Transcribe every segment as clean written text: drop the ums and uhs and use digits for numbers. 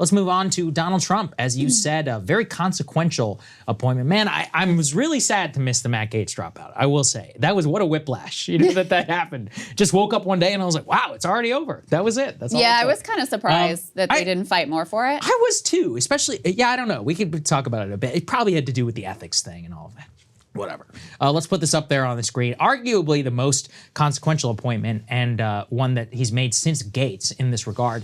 Let's move on to Donald Trump. As you said, a very consequential appointment. Man, I was really sad to miss the Matt Gaetz dropout. I will say that was what a whiplash, that happened. Just woke up one day and I was like, wow, it's already over. That was it. That's all. Yeah, I was kind of surprised that they didn't fight more for it. I was too, especially. Yeah, I don't know. We could talk about it a bit. It probably had to do with the ethics thing and all of that. Whatever. Let's put this up there on the screen. Arguably the most consequential appointment and one that he's made since Gaetz in this regard.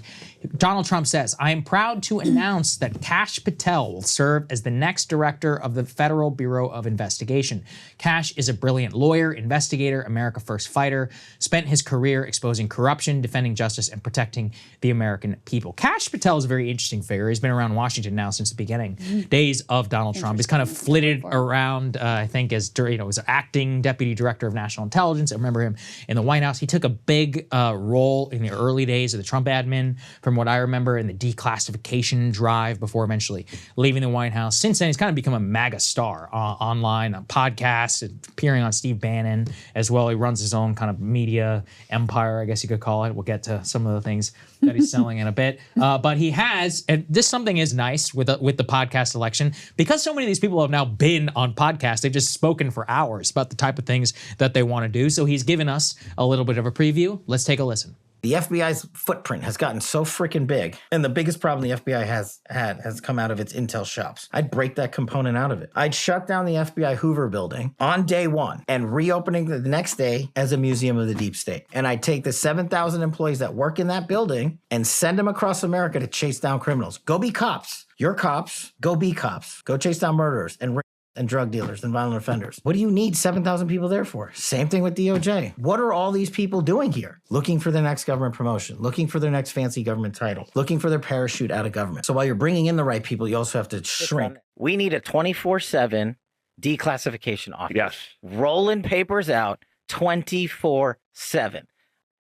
Donald Trump says, I am proud to announce that Kash Patel will serve as the next director of the Federal Bureau of Investigation. Kash is a brilliant lawyer, investigator, America First fighter, spent his career exposing corruption, defending justice, and protecting the American people. Kash Patel is a very interesting figure. He's been around Washington now since the beginning days of Donald Trump. He's kind of flitted around, I think, as as acting deputy director of national intelligence. I remember him in the White House. He took a big role in the early days of the Trump admin, from what I remember, in the declassification drive before eventually leaving the White House. Since then, he's kind of become a MAGA star online, on podcasts, appearing on Steve Bannon as well. He runs his own kind of media empire, I guess you could call it. We'll get to some of the things that he's selling in a bit. But he has, and this something is nice with the podcast election, because so many of these people have now been on podcasts, they've just spoken for hours about the type of things that they want to do. So he's given us a little bit of a preview. Let's take a listen. The FBI's footprint has gotten so freaking big, and the biggest problem the FBI has come out of its intel shops. I'd break that component out of it. I'd shut down the FBI Hoover building on day one and reopening the next day as a museum of the deep state. And I'd take the 7,000 employees that work in that building and send them across America to chase down criminals. Go be cops. You're cops. Go be cops. Go chase down murderers and drug dealers and violent offenders. What do you need 7,000 people there for? Same thing with DOJ. What are all these people doing here? Looking for their next government promotion, looking for their next fancy government title, looking for their parachute out of government. So while you're bringing in the right people, you also have to shrink. We need a 24/7 declassification office. Yes. Rolling papers out 24/7.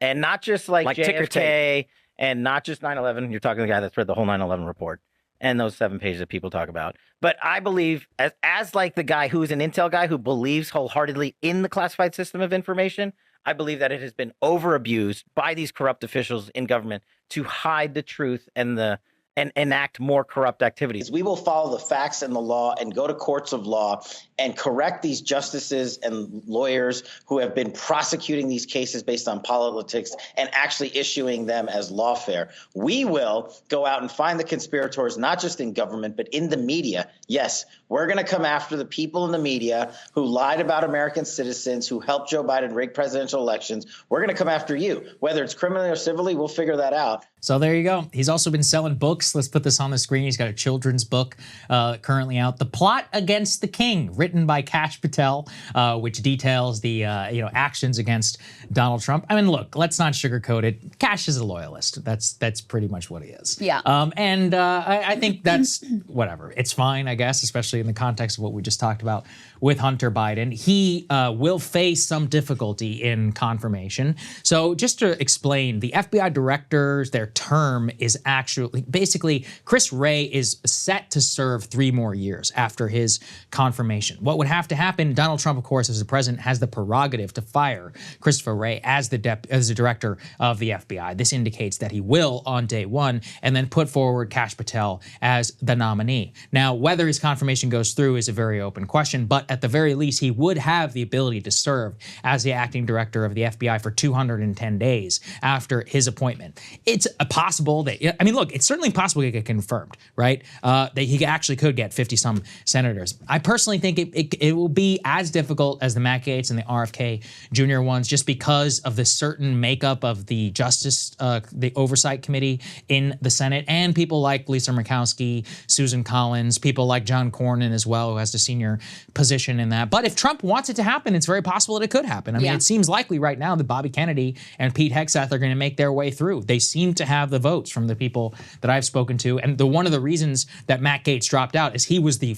And not just like JFK and not just 9/11. You're talking to the guy that's read the whole 9/11 report and those 7 pages that people talk about. But I believe, as like the guy who's an intel guy who believes wholeheartedly in the classified system of information, I believe that it has been over-abused by these corrupt officials in government to hide the truth and enact more corrupt activities. We will follow the facts and the law and go to courts of law and correct these justices and lawyers who have been prosecuting these cases based on politics and actually issuing them as lawfare. We will go out and find the conspirators, not just in government, but in the media. Yes, we're going to come after the people in the media who lied about American citizens, who helped Joe Biden rig presidential elections. We're going to come after you. Whether it's criminally or civilly, we'll figure that out. So there you go. He's also been selling books. Let's put this on the screen. He's got a children's book currently out, The Plot Against the King, written by Kash Patel, which details the actions against Donald Trump. I mean, look, let's not sugarcoat it. Kash is a loyalist. That's pretty much what he is. Yeah. I think that's whatever. It's fine, I guess, especially in the context of what we just talked about with Hunter Biden. He will face some difficulty in confirmation. So just to explain, the FBI directors, their term is actually, basically, Chris Wray is set to serve 3 more years after his confirmation. What would have to happen, Donald Trump, of course, as the president, has the prerogative to fire Christopher Wray as the director of the FBI. This indicates that he will on day one, and then put forward Kash Patel as the nominee. Now, whether his confirmation goes through is a very open question, but at the very least, he would have the ability to serve as the acting director of the FBI for 210 days after his appointment. It's possible that, I mean, look, it's certainly possible to get confirmed, right? That he actually could get 50-some senators. I personally think it will be as difficult as the Matt Gaetz and the RFK Jr. ones, just because of the certain makeup of the Justice, the Oversight Committee in the Senate, and people like Lisa Murkowski, Susan Collins, people like John Cornyn as well, who has the senior position in that. But if Trump wants it to happen, it's very possible that it could happen. I mean, it seems likely right now that Bobby Kennedy and Pete Hegseth are going to make their way through. They seem to have the votes from the people that I've spoken to. And one of the reasons that Matt Gaetz dropped out is he was the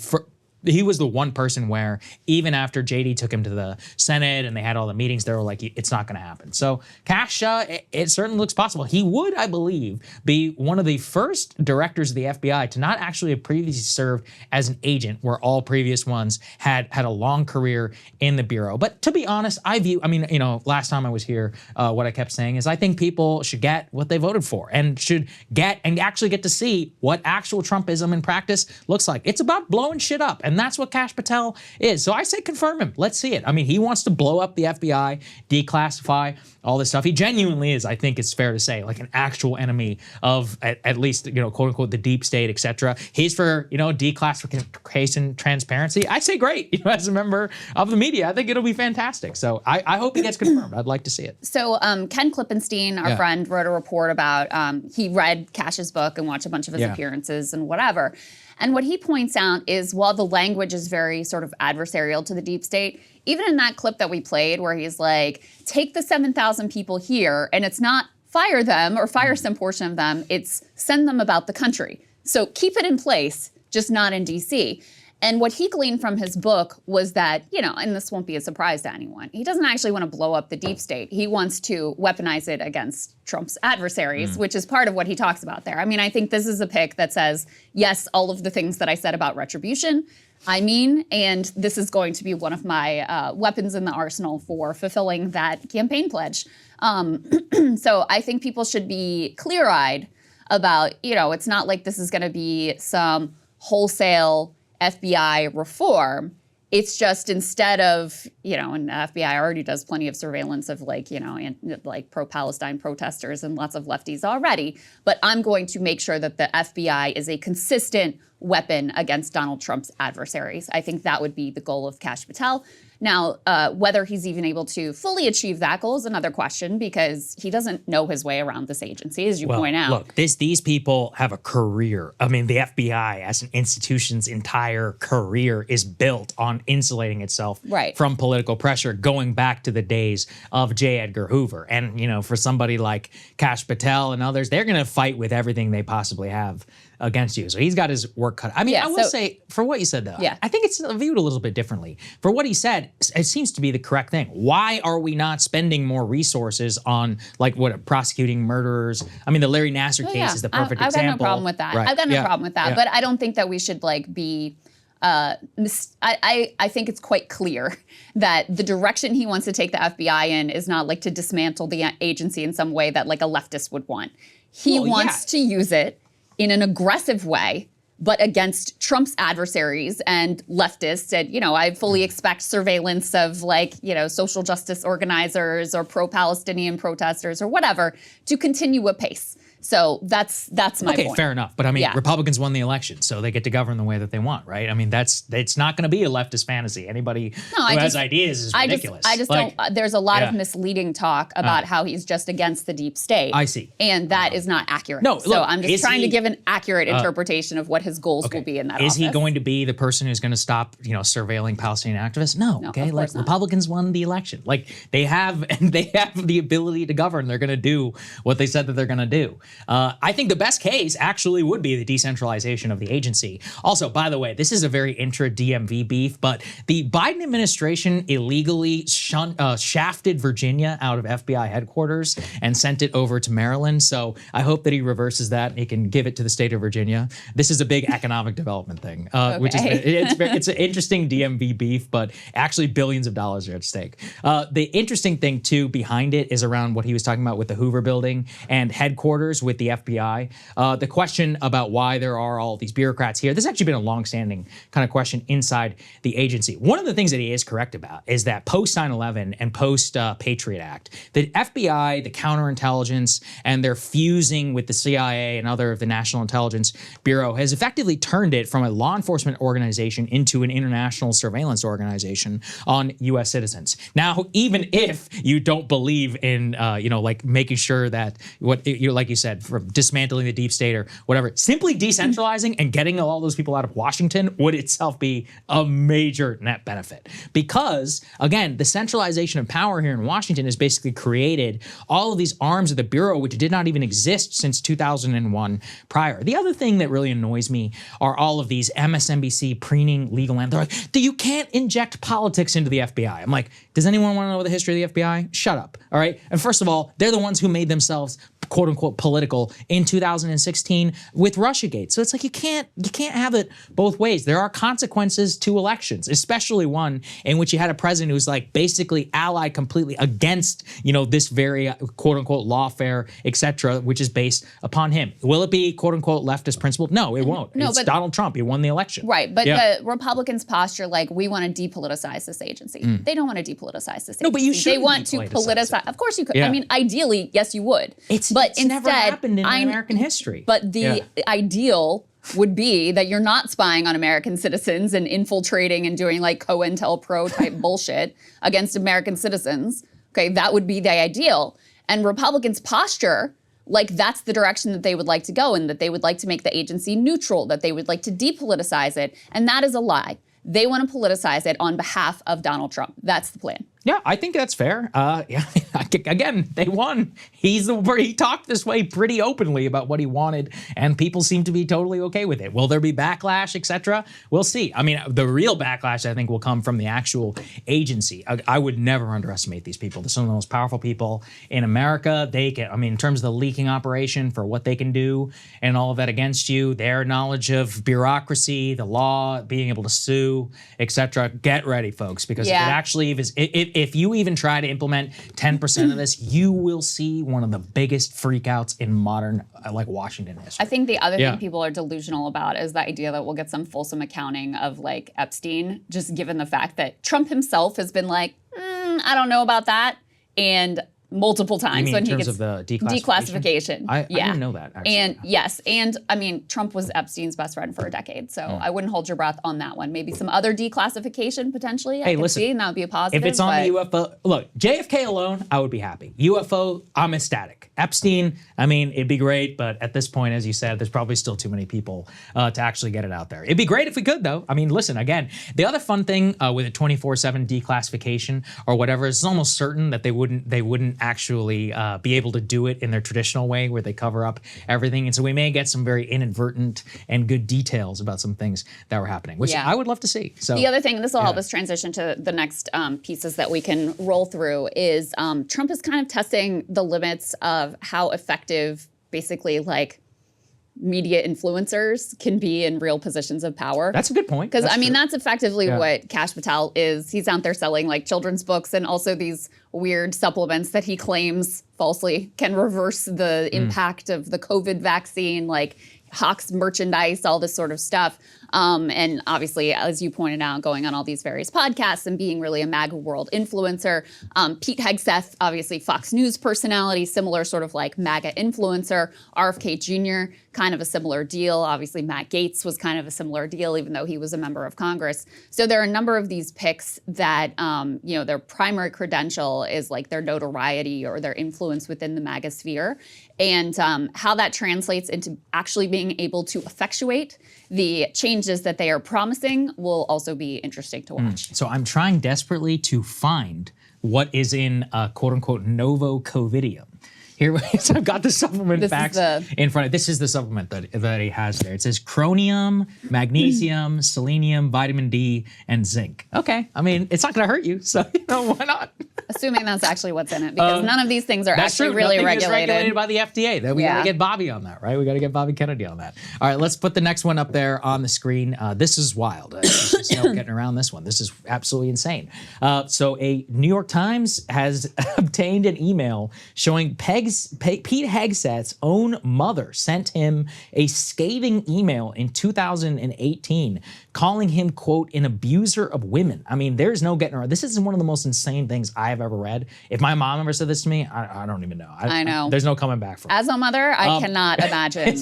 he was the one person where even after JD took him to the Senate and they had all the meetings, they were like, it's not going to happen. So Kash, it certainly looks possible. He would, I believe, be one of the first directors of the FBI to not actually have previously served as an agent, where all previous ones had a long career in the Bureau. But to be honest, last time I was here, what I kept saying is I think people should get what they voted for and should actually get to see what actual Trumpism in practice looks like. It's about blowing shit up, and that's what Kash Patel is. So I say confirm him. Let's see it. I mean, he wants to blow up the FBI, declassify all this stuff. He genuinely is, I think it's fair to say, like an actual enemy of at least, quote unquote, the deep state, etc. He's for, declassification, transparency. I say great. As a member of the media, I think it'll be fantastic. So I hope he gets confirmed. I'd like to see it. So Ken Klippenstein, our friend, wrote a report about, he read Kash's book and watched a bunch of his appearances and whatever. And what he points out is, while the language is very sort of adversarial to the deep state, even in that clip that we played where he's like, take the 7,000 people here, and it's not fire them or fire some portion of them, it's send them about the country. So keep it in place, just not in DC. And what he gleaned from his book was that, and this won't be a surprise to anyone, he doesn't actually want to blow up the deep state. He wants to weaponize it against Trump's adversaries, which is part of what he talks about there. I mean, I think this is a pick that says, yes, all of the things that I said about retribution, and this is going to be one of my weapons in the arsenal for fulfilling that campaign pledge. So I think people should be clear-eyed about, it's not like this is going to be some wholesale FBI reform. It's just instead of, and the FBI already does plenty of surveillance of pro-Palestine protesters and lots of lefties already, but I'm going to make sure that the FBI is a consistent weapon against Donald Trump's adversaries. I think that would be the goal of Kash Patel. Now, whether he's even able to fully achieve that goal is another question, because he doesn't know his way around this agency, as you point out. Look, these people have a career. I mean, the FBI as an institution's entire career is built on insulating itself from political pressure, going back to the days of J. Edgar Hoover. And, for somebody like Kash Patel and others, they're going to fight with everything they possibly have against you. So he's got his work cut. I mean, I will say, for what you said, though, I think it's viewed a little bit differently. For what he said, it seems to be the correct thing. Why are we not spending more resources on, prosecuting murderers? I mean, the Larry Nassar case is the perfect example. I've got no problem with that. I've got no problem with that. But I don't think that we should, be... I think it's quite clear that the direction he wants to take the FBI in is not, to dismantle the agency in some way that, a leftist would want. He wants to use it in an aggressive way, but against Trump's adversaries and leftists. And, I fully expect surveillance of social justice organizers or pro-Palestinian protesters or whatever to continue apace. So that's my point. Okay, fair enough. But I mean, Republicans won the election, so they get to govern the way that they want, right? I mean, it's not going to be a leftist fantasy. Anybody who has ideas is ridiculous. I just don't. There's a lot of misleading talk about how he's just against the deep state. I see. And that is not accurate. No, so I'm just trying to give an accurate interpretation of what his goals will be in that office. Is he going to be the person who's going to stop, surveilling Palestinian activists? No. Okay, of course not. Republicans won the election. They have the ability to govern. They're going to do what they said that they're going to do. I think the best case actually would be the decentralization of the agency. Also, by the way, this is a very intra-DMV beef, but the Biden administration illegally shafted Virginia out of FBI headquarters and sent it over to Maryland. So I hope that he reverses that and he can give it to the state of Virginia. This is a big economic development thing, which is it's an interesting DMV beef, but actually billions of dollars are at stake. The interesting thing too behind it is around what he was talking about with the Hoover Building and headquarters with the FBI. The question about why there are all these bureaucrats here, this has actually been a longstanding kind of question inside the agency. One of the things that he is correct about is that post 9/11 and post Patriot Act, the FBI, the counterintelligence, and their fusing with the CIA and other of the National Intelligence Bureau has effectively turned it from a law enforcement organization into an international surveillance organization on U.S. citizens. Now, even if you don't believe in, making sure that like you said, said, from dismantling the deep state or whatever, simply decentralizing and getting all those people out of Washington would itself be a major net benefit. Because, again, the centralization of power here in Washington has basically created all of these arms of the Bureau, which did not even exist since 2001 prior. The other thing that really annoys me are all of these MSNBC preening legal and they're like, you can't inject politics into the FBI. I'm like, does anyone want to know the history of the FBI? Shut up, all right? And first of all, they're the ones who made themselves quote unquote political in 2016 with Russiagate. So it's like you can't have it both ways. There are consequences to elections, especially one in which you had a president who's like basically allied completely against, this very quote unquote lawfare, etc., which is based upon him. Will it be quote unquote leftist principled? No, it won't. No, it's Donald Trump. He won the election. Right, but the Republicans posture like we want to depoliticize this agency. They don't want to depoliticize this agency. No, but you should. They want to politicize. Of course you could. Yeah. I mean, ideally, yes, you would. But it's never happened in American history. But the ideal would be that you're not spying on American citizens and infiltrating and doing like COINTELPRO type bullshit against American citizens. Okay, that would be the ideal. And Republicans posture like that's the direction that they would like to go and that they would like to make the agency neutral, that they would like to depoliticize it. And that is a lie. They want to politicize it on behalf of Donald Trump. That's the plan. Yeah, I think that's fair. Again, they won. He talked this way pretty openly about what he wanted, and people seem to be totally okay with it. Will there be backlash, etc.? We'll see. I mean, the real backlash, I think, will come from the actual agency. I would never underestimate these people. They're some of the most powerful people in America. They can, in terms of the leaking operation for what they can do and all of that against you, their knowledge of bureaucracy, the law, being able to sue, etc. Get ready, folks, because it actually is. If you even try to implement 10% of this, you will see one of the biggest freakouts in modern, Washington history. I think the other thing people are delusional about is the idea that we'll get some fulsome accounting of like Epstein, just given the fact that Trump himself has been like, I don't know about that. And multiple times when he gets of the declassification. I didn't know that, actually. And yes, and Trump was Epstein's best friend for a decade, so I wouldn't hold your breath on that one. Maybe some other declassification potentially. I could see, and that would be a positive. If it's on the UFO, look, JFK alone, I would be happy. UFO, I'm ecstatic. Epstein, it'd be great, but at this point, as you said, there's probably still too many people to actually get it out there. It'd be great if we could, though. Listen, again, the other fun thing with a 24/7 declassification or whatever is almost certain that they wouldn't actually be able to do it in their traditional way where they cover up everything. And so we may get some very inadvertent and good details about some things that were happening, which I would love to see. So the other thing, and this will help us transition to the next pieces that we can roll through, is Trump is kind of testing the limits of how effective basically media influencers can be in real positions of power. That's a good point. Because that's effectively what Kash Patel is. He's out there selling children's books and also these weird supplements that he claims falsely can reverse the impact of the COVID vaccine, Hawks merchandise, all this sort of stuff. And obviously, as you pointed out, going on all these various podcasts and being really a MAGA world influencer. Pete Hegseth, obviously Fox News personality, similar sort of MAGA influencer. RFK Jr., kind of a similar deal. Obviously, Matt Gaetz was kind of a similar deal, even though he was a member of Congress. So there are a number of these picks that, their primary credential is their notoriety or their influence within the MAGA sphere. And how that translates into actually being able to effectuate the changes that they are promising will also be interesting to watch. So I'm trying desperately to find what is in quote unquote Novo Covidium. Here, so I've got the supplement facts in front of. This is the supplement that he has there. It says chromium, magnesium, selenium, vitamin D, and zinc. Okay, it's not going to hurt you, so why not? Assuming that's actually what's in it, because none of these things are actually really regulated. Is regulated by the FDA. Then we got to get Bobby on that, right? We got to get Bobby Kennedy on that. All right, let's put the next one up there on the screen. This is wild. There's just no getting around this one. This is absolutely insane. So a New York Times has obtained an email showing Pete Hegseth's own mother sent him a scathing email in 2018 calling him, quote, an abuser of women. There's no getting around. This is one of the most insane things I have I've ever read. If my mom ever said this to me, I don't even know. I know. There's no coming back from it. As a mother, I cannot imagine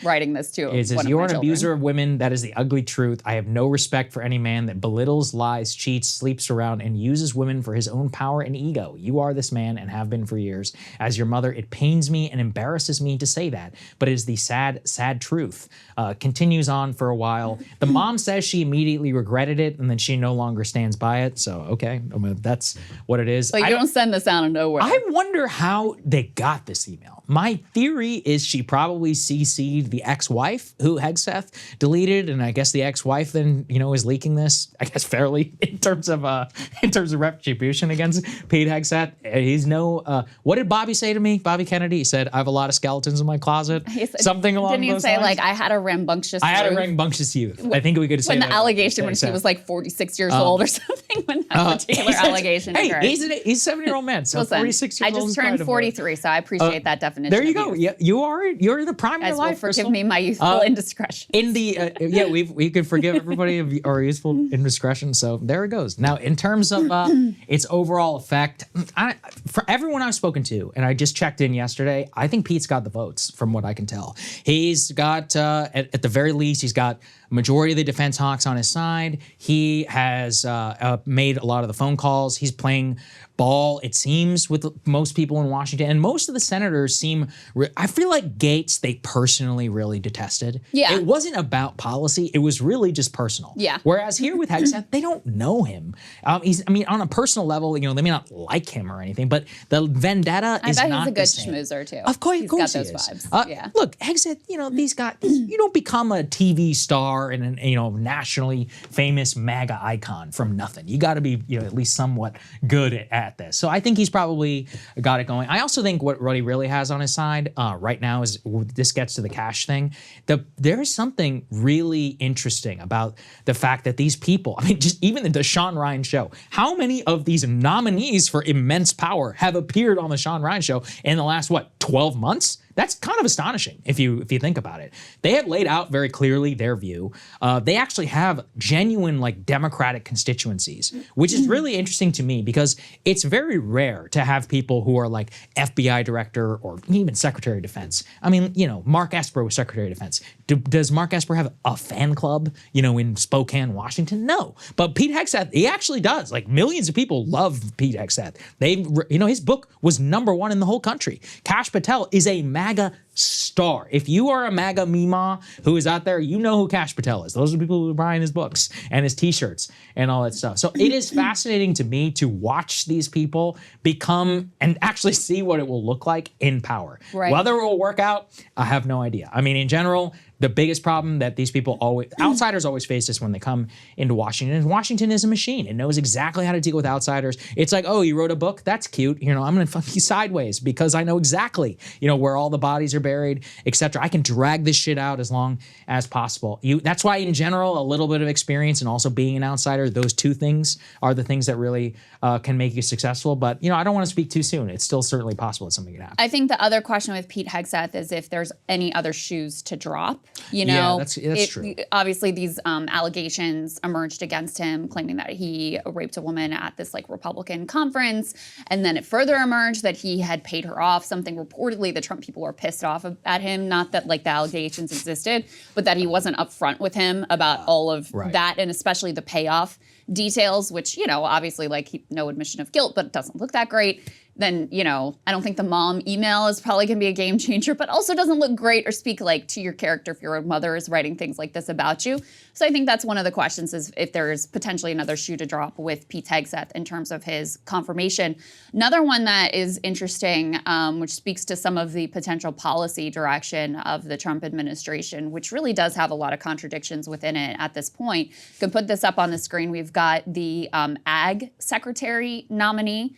writing this to It says, one of you're my an children. abuser of women. That is the ugly truth. I have no respect for any man that belittles, lies, cheats, sleeps around, and uses women for his own power and ego. You are this man and have been for years. As your mother, it pains me and embarrasses me to say that, but it is the sad, sad truth. Continues on for a while. The mom says she immediately regretted it, and then she no longer stands by it. So, okay, I mean, that's what it is. But you don't send this out of nowhere. I wonder how they got this email. My theory is she probably CC'd the ex-wife who Hegseth deleted, and I guess the ex-wife then, is leaking this, I guess fairly in terms of retribution against Pete Hegseth. He's what did Bobby say to me? Bobby Kennedy? He said, I have a lot of skeletons in my closet. Something along Didn't those he say lines. I had a rambunctious I had a youth? rambunctious youth. I think we could say When that. the allegation when she was like 46 years old or something when that particular allegation Hey, occurred. he's a 7-year-old man, so Listen, 46 years I old just is turned kind of 43, so I appreciate that definition. There you of go. youth. Yeah, you're in the prime of Guys your will life. forgive Krystal. me my youthful indiscretion. In the we could forgive everybody of our useful indiscretion. So there it goes. Now, in terms of its overall effect, for everyone I've spoken to, and I just checked in yesterday, I think Pete's got the votes from what I can tell. He's got at the very least, he's got majority of the defense hawks on his side. He has made a lot of the phone calls. He's playing ball, it seems, with most people in Washington. And most of the senators seem, I feel like Gates, they personally really detested. Yeah. It wasn't about policy. It was really just personal. Yeah. Whereas here with Hegseth, they don't know him. On a personal level, they may not like him or anything, but the vendetta is not I bet he's a good the same. schmoozer too. Of course, he's got he those is. vibes. Yeah. Look, Hegseth, these guys, you don't become a TV star and an nationally famous MAGA icon from nothing. You got to be at least somewhat good at this. So I think he's probably got it going. I also think what he really has on his side right now is, this gets to the Kash thing, there is something really interesting about the fact that these people, just even the Sean Ryan show, how many of these nominees for immense power have appeared on the Sean Ryan show in the last, 12 months? That's kind of astonishing if you think about it. They have laid out very clearly their view. They actually have genuine Democratic constituencies, which is really interesting to me because it's very rare to have people who are FBI director or even Secretary of Defense. Mark Esper was Secretary of Defense. Does Mark Esper have a fan club, in Spokane, Washington? No. But Pete Hegseth, he actually does. Millions of people love Pete Hegseth. His book was #1 in the whole country. Kash Patel is a MAGA star. If you are a MAGA Mima who is out there, you know who Kash Patel is. Those are the people who are buying his books and his t-shirts and all that stuff. So it is fascinating to me to watch these people become and actually see what it will look like in power. Right. Whether it will work out, I have no idea. In general, the biggest problem that these people outsiders always face this when they come into Washington is Washington is a machine. It knows exactly how to deal with outsiders. It's like, oh, you wrote a book? That's cute. I'm going to fuck you sideways because I know exactly, where all the bodies are buried, etc. I can drag this shit out as long as possible. That's why, in general, a little bit of experience and also being an outsider, those two things are the things that really can make you successful. But, I don't want to speak too soon. It's still certainly possible that something can happen. I think the other question with Pete Hegseth is if there's any other shoes to drop. Yeah, that's true. Obviously, these allegations emerged against him, claiming that he raped a woman at this Republican conference, and then it further emerged that he had paid her off. Something reportedly the Trump people were pissed off at him. Not that the allegations existed, but that he wasn't upfront with him about all of that, and especially the payoff details, which obviously no admission of guilt, but it doesn't look that great. Then, I don't think the mom email is probably going to be a game changer, but also doesn't look great or speak to your character if your mother is writing things like this about you. So I think that's one of the questions is if there's potentially another shoe to drop with Pete Hegseth in terms of his confirmation. Another one that is interesting, which speaks to some of the potential policy direction of the Trump administration, which really does have a lot of contradictions within it at this point. You can put this up on the screen. We've got the Ag Secretary nominee.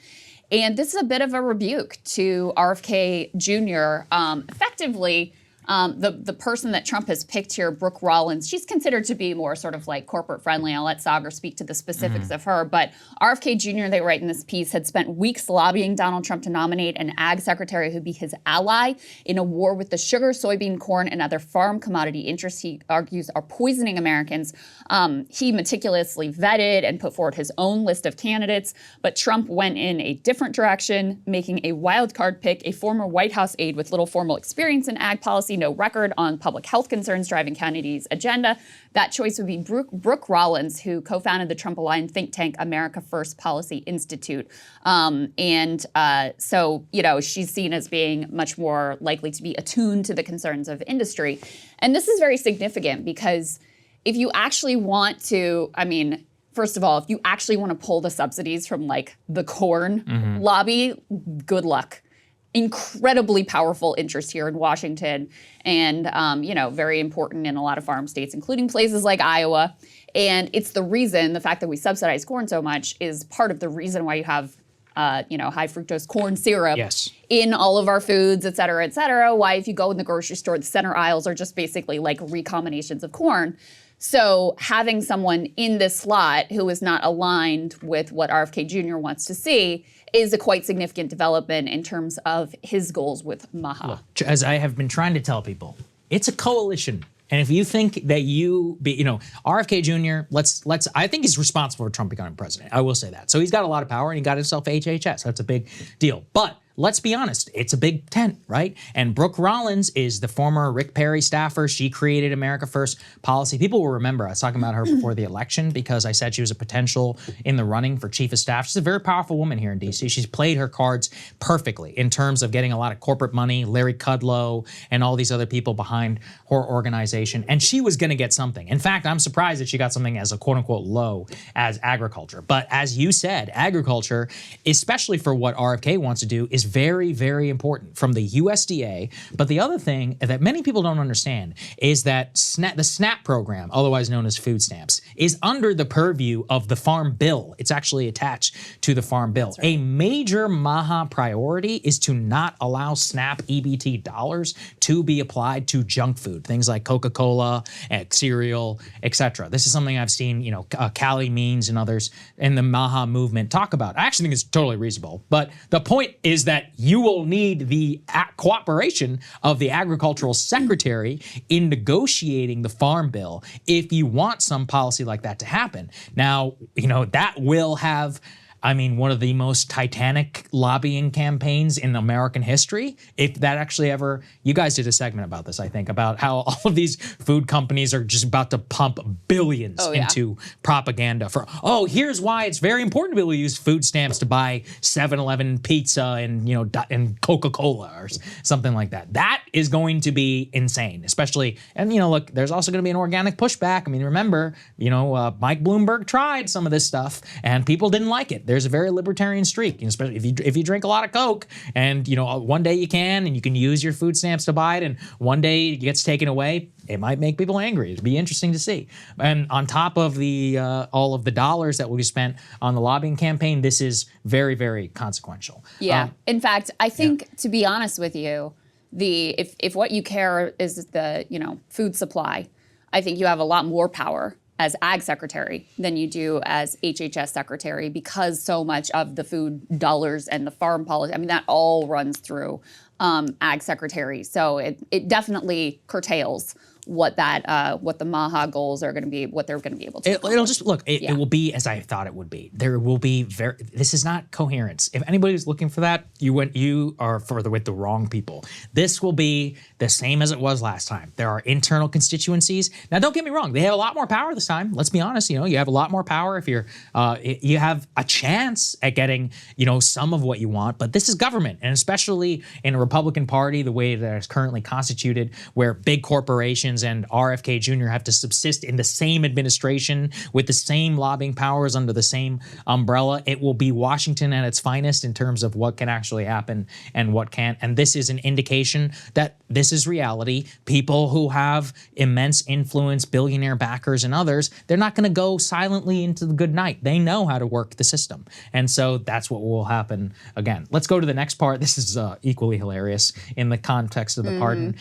And this is a bit of a rebuke to RFK Jr. Effectively, The person that Trump has picked here, Brooke Rollins, she's considered to be more sort of like corporate friendly. I'll let Saagar speak to the specifics of her. But RFK Jr., they write in this piece, had spent weeks lobbying Donald Trump to nominate an ag secretary who'd be his ally in a war with the sugar, soybean, corn, and other farm commodity interests he argues are poisoning Americans. He meticulously vetted and put forward his own list of candidates, but Trump went in a different direction, making a wild card pick, a former White House aide with little formal experience in ag policy, no record on public health concerns driving Kennedy's agenda. That choice would be Brooke Rollins, who co-founded the Trump-aligned think tank America First Policy Institute. So, you know, she's seen as being much more likely to be attuned to the concerns of industry. And this is very significant because if you actually want to, I mean, first of all, if you actually want to pull the subsidies from like the corn lobby, good luck. Incredibly powerful interest here in Washington and, you know, very important in a lot of farm states, including places like Iowa. And it's the reason, the fact that we subsidize corn so much is part of the reason why you have, you know, high fructose corn syrup in all of our foods, et cetera, why if you go in the grocery store, the center aisles are just basically like recombinations of corn. So having someone in this slot who is not aligned with what RFK Jr. wants to see is a quite significant development in terms of his goals with Maha. Look, as I have been trying to tell people, it's a coalition. And if you think that RFK Jr., I think he's responsible for Trump becoming president. I will say that. So he's got a lot of power and he got himself HHS. That's a big deal. But let's be honest, it's a big tent, right? And Brooke Rollins is the former Rick Perry staffer. She created America First policy. People will remember I was talking about her before the election because I said she was a potential in the running for chief of staff. She's a very powerful woman here in D.C. She's played her cards perfectly in terms of getting a lot of corporate money, Larry Kudlow and all these other people behind her organization. And she was going to get something. In fact, I'm surprised that she got something as a quote unquote low as agriculture. But as you said, agriculture, especially for what RFK wants to do, is very, very important from the USDA. But the other thing that many people don't understand is that the SNAP program, otherwise known as food stamps, is under the purview of the Farm Bill. It's actually attached to the Farm Bill. Right. A major Maha priority is to not allow SNAP EBT dollars to be applied to junk food, things like Coca-Cola, cereal, etc. This is something I've seen, you know, Callie Means and others in the Maha movement talk about. I actually think it's totally reasonable. But the point is that you will need the cooperation of the agricultural secretary in negotiating the Farm Bill if you want some policy like that to happen. Now, you know, that will have, I mean, one of the most titanic lobbying campaigns in American history. If that actually ever, you guys did a segment about this, I think, about how all of these food companies are just about to pump billions into propaganda for, here's why it's very important to be able to use food stamps to buy 7-Eleven pizza and, you know, and Coca-Cola or something like that. That is going to be insane, especially, and, you know, look, there's also going to be an organic pushback. I mean, remember, you know, Mike Bloomberg tried some of this stuff and people didn't like it. There's a very libertarian streak, especially if you drink a lot of Coke and, you know, one day you can and you can use your food stamps to buy it and one day it gets taken away, it might make people angry. It'd be interesting to see. And on top of the all of the dollars that will be spent on the lobbying campaign, this is very, very consequential. Yeah. In fact, I think, to be honest with you, if what you care is the, you know, food supply, I think you have a lot more power as ag secretary than you do as HHS secretary because so much of the food dollars and the farm policy, I mean, that all runs through ag secretary. So it definitely curtails what the Maha goals are going to be, what they're going to be able to accomplish. It'll just, look, it will be as I thought it would be. There will be this is not coherence. If anybody's looking for that, you are further with the wrong people. This will be the same as it was last time. There are internal constituencies. Now, don't get me wrong. They have a lot more power this time. Let's be honest. You know, you have a lot more power if you're, you have a chance at getting, you know, some of what you want, but this is government. And especially in a Republican Party, the way that it's currently constituted, where big corporations Republicans and RFK Jr. have to subsist in the same administration with the same lobbying powers under the same umbrella. It will be Washington at its finest in terms of what can actually happen and what can't. And this is an indication that this is reality. People who have immense influence, billionaire backers and others, they're not going to go silently into the good night. They know how to work the system. And so that's what will happen again. Let's go to the next part. This is equally hilarious in the context of the pardon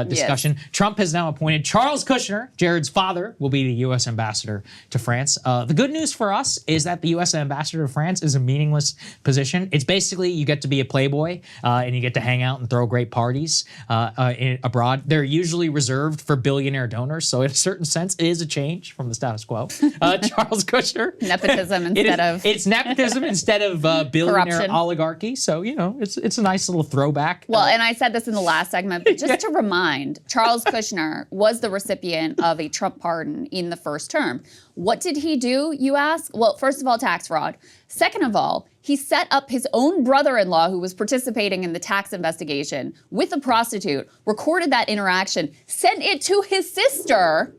discussion. Yes. Trump has now appointed Charles Kushner, Jared's father, will be the U.S. ambassador to France. The good news for us is that the U.S. ambassador to France is a meaningless position. It's basically you get to be a playboy and you get to hang out and throw great parties abroad. They're usually reserved for billionaire donors, so in a certain sense, it is a change from the status quo. Charles Kushner. Nepotism instead of... It's nepotism instead of billionaire corruption. Oligarchy, so, you know, it's a nice little throwback. Well, and I said this in the last segment, but just to remind, Charles Kushner was the recipient of a Trump pardon in the first term. What did he do, you ask? Well, first of all, tax fraud. Second of all, he set up his own brother-in-law who was participating in the tax investigation with a prostitute, recorded that interaction, sent it to his sister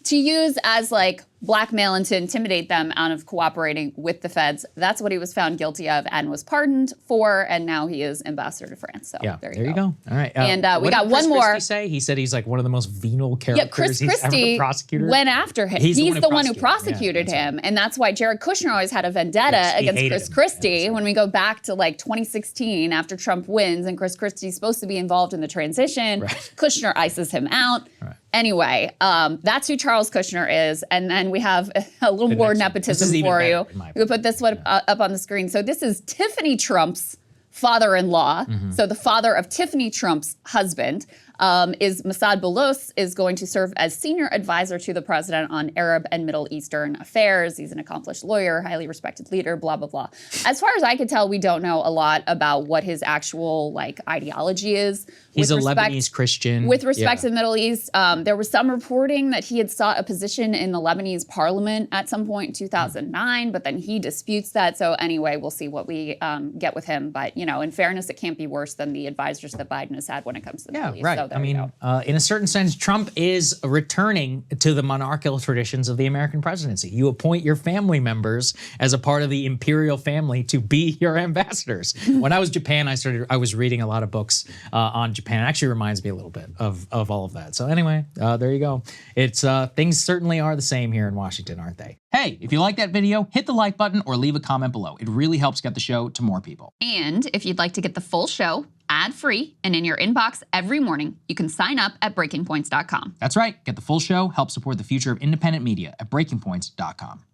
to use as like blackmail and to intimidate them out of cooperating with the feds. That's what he was found guilty of and was pardoned for, and now he is ambassador to France. So yeah, there you go. All right. And we got Chris one more. Christie say? He said he's like one of the most venal characters Yeah, Chris he's ever Christie prosecuted. went after him. He's the one who prosecuted him, and that's why Jared Kushner always had a vendetta against Chris Christie. When we go back to like 2016, after Trump wins and Chris Christie's supposed to be involved in the transition, Kushner ices him out. Anyway, that's who Charles Kushner is. And then we have a little more nepotism for you. We put this one up on the screen. So this is Tiffany Trump's father-in-law. So the father of Tiffany Trump's husband is Mossad Boulos, is going to serve as senior advisor to the president on Arab and Middle Eastern affairs. He's an accomplished lawyer, highly respected leader, blah, blah, blah. As far as I could tell, we don't know a lot about what his actual like ideology is. He's a Lebanese Christian. With respect to the Middle East, there was some reporting that he had sought a position in the Lebanese parliament at some point in 2009, but then he disputes that. So anyway, we'll see what we get with him. But, you know, in fairness, it can't be worse than the advisors that Biden has had when it comes to the Middle East. Right. So I mean, in a certain sense, Trump is returning to the monarchical traditions of the American presidency. You appoint your family members as a part of the imperial family to be your ambassadors. When I was Japan, I was reading a lot of books on Japan. It actually reminds me a little bit of all of that. So anyway, there you go. It's things certainly are the same here in Washington, aren't they? Hey, if you like that video, hit the like button or leave a comment below. It really helps get the show to more people. And if you'd like to get the full show ad-free and in your inbox every morning, you can sign up at breakingpoints.com. That's right. Get the full show, help support the future of independent media at breakingpoints.com.